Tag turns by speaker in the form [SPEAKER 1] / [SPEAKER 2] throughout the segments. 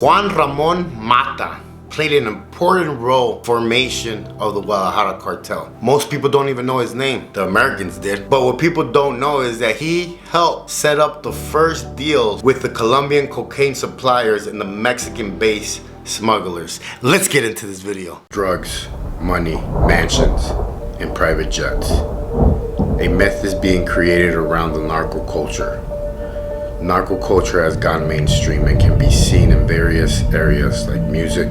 [SPEAKER 1] Juan Ramon Matta played an important role in the formation of the Guadalajara cartel. Most people don't even know his name. The Americans did. But what people don't know is that he helped set up the first deals with the Colombian cocaine suppliers and the Mexican-based smugglers. Let's get into this video. Drugs, money, mansions, and private jets. A myth is being created around the narco culture. Narco culture has gone mainstream and can be seen in various areas like music,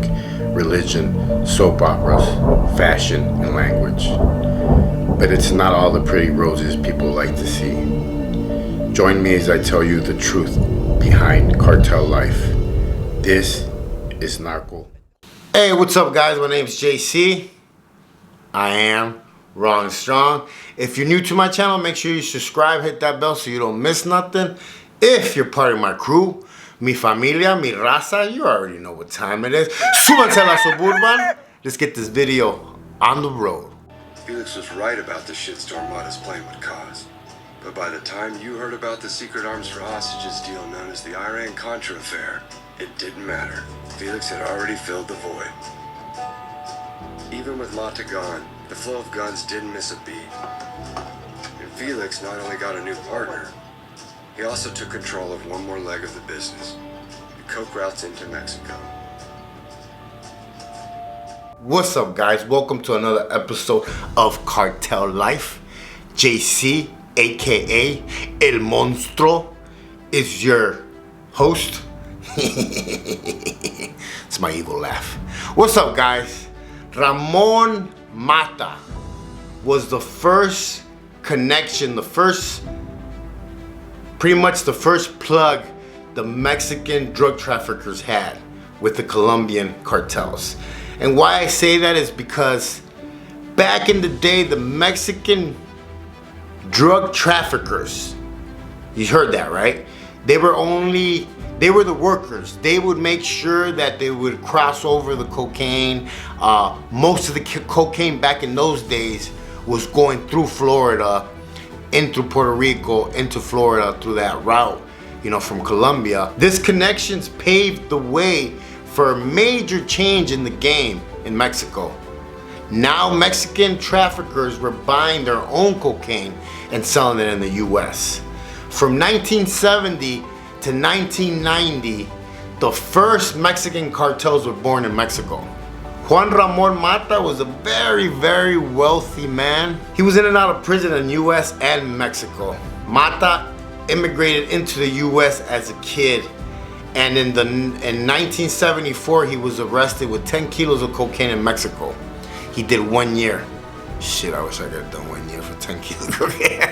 [SPEAKER 1] religion, soap operas, fashion, and language. But it's not all the pretty roses people like to see. Join me as I tell you the truth behind cartel life. This is Narco. Hey, what's up guys? My name is JC. I am raw and strong. If you're new to my channel, make sure you subscribe, hit that bell so you don't miss nothing. If you're part of my crew, mi familia, mi raza, you already know what time it is. Súbanse a la suburban. Let's get this video on the road.
[SPEAKER 2] Felix was right about the shitstorm Matta's plane would cause. But by the time you heard about the secret arms for hostages deal known as the Iran-Contra affair, it didn't matter. Felix had already filled the void. Even with Matta gone, the flow of guns didn't miss a beat. And Felix not only got a new partner, he also took control of one more leg of the business, the coke routes into Mexico.
[SPEAKER 1] What's up guys? Welcome to another episode of Cartel Life. JC, aka El Monstruo, is your host. It's my evil laugh. What's up guys? Ramon Matta was the first connection, pretty much the first plug the Mexican drug traffickers had with the Colombian cartels. And why I say that is because back in the day, the Mexican drug traffickers, you heard that right? They were the workers. They would make sure that they would cross over the cocaine. Most of the cocaine back in those days was going through Florida, into Puerto Rico, into Florida through that route, you know, from Colombia. This connections paved the way for a major change in the game in Mexico. Now Mexican traffickers were buying their own cocaine and selling it in the US. From 1970 to 1990, the first Mexican cartels were born in Mexico. Juan Ramon Matta was a very, very wealthy man. He was in and out of prison in the US and Mexico. Matta immigrated into the US as a kid, and in 1974 he was arrested with 10 kilos of cocaine in Mexico. He did 1 year. Shit, I wish I could have done 1 year for 10 kilos of cocaine.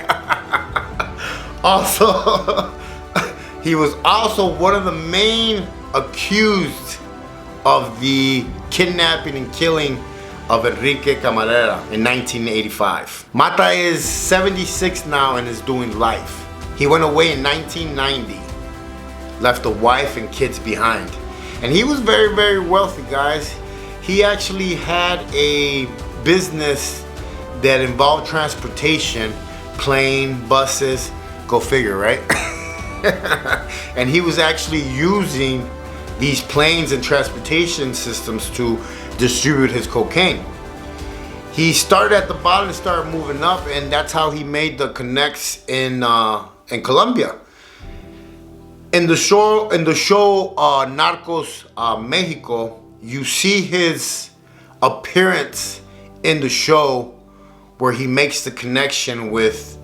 [SPEAKER 1] Also, he was also one of the main accused of the kidnapping and killing of Enrique Camarena in 1985. Matta is 76 now and is doing life. He went away in 1990, left a wife and kids behind. And he was very, very wealthy, guys. He actually had a business that involved transportation, plane, buses, go figure, right? And he was actually using these planes and transportation systems to distribute his cocaine. He started at the bottom and started moving up, and that's how he made the connects in Colombia. In the show Narcos Mexico, you see his appearance in the show where he makes the connection with,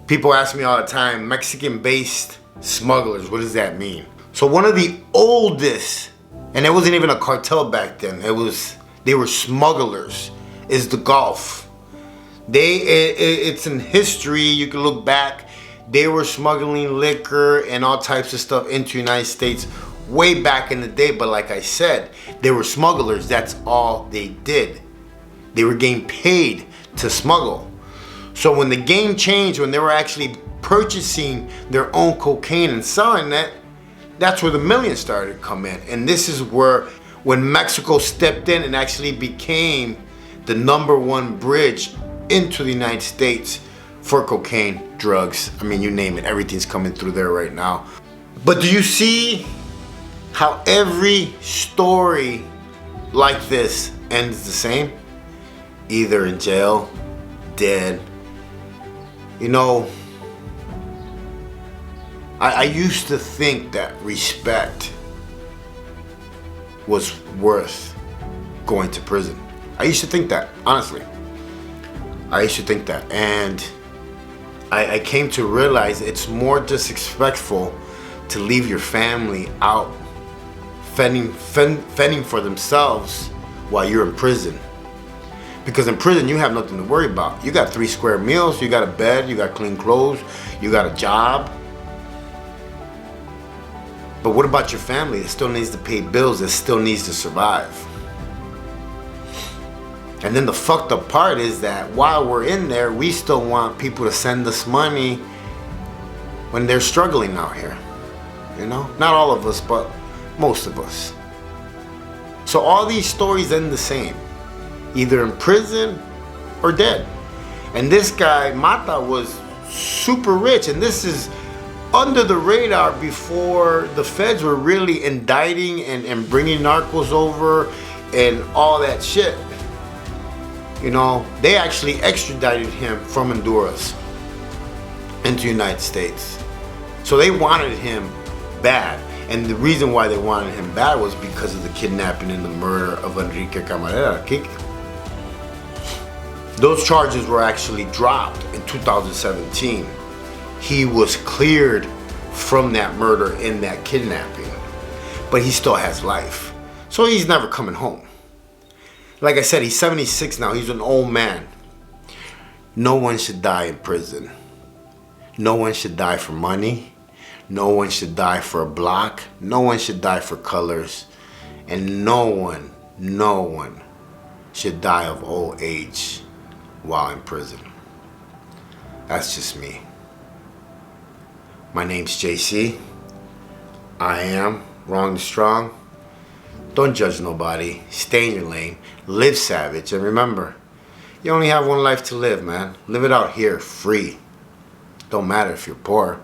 [SPEAKER 1] people ask me all the time, Mexican-based smugglers. What does that mean? So one of the oldest, and it wasn't even a cartel back then, they were smugglers, is the Gulf. It's in history, you can look back, they were smuggling liquor and all types of stuff into the United States way back in the day. But like I said, they were smugglers, that's all they did. They were getting paid to smuggle. So when the game changed, when they were actually purchasing their own cocaine and selling it, that's where the millions started to come in. And this is when Mexico stepped in and actually became the #1 bridge into the United States for cocaine, drugs. I mean, you name it, everything's coming through there right now. But do you see how every story like this ends the same. Either in jail, dead. You know, I used to think that respect was worth going to prison. I used to think that, honestly. I used to think that. And I came to realize it's more disrespectful to leave your family out fending for themselves while you're in prison. Because in prison you have nothing to worry about. You got 3 square meals, you got a bed, you got clean clothes, you got a job. But what about your family that still needs to pay bills, that still needs to survive? And then the fucked up part is that while we're in there, we still want people to send us money when they're struggling out here. You know? Not all of us, but most of us. So all these stories end the same. Either in prison or dead. And this guy, Matta, was super rich. And this is under the radar before the feds were really indicting and bringing narcos over and all that shit. You know, they actually extradited him from Honduras into the United States. So they wanted him bad. And the reason why they wanted him bad was because of the kidnapping and the murder of Enrique Camarena. Those charges were actually dropped in 2017. He was cleared from that murder and that kidnapping. But he still has life. So he's never coming home. Like I said, he's 76 now. He's an old man. No one should die in prison. No one should die for money. No one should die for a block. No one should die for colors. And no one should die of old age while in prison. That's just me. My name's JC. I am Wrong to Strong. Don't judge nobody. Stay in your lane. Live savage. And remember, you only have one life to live, man. Live it out here free. Don't matter if you're poor.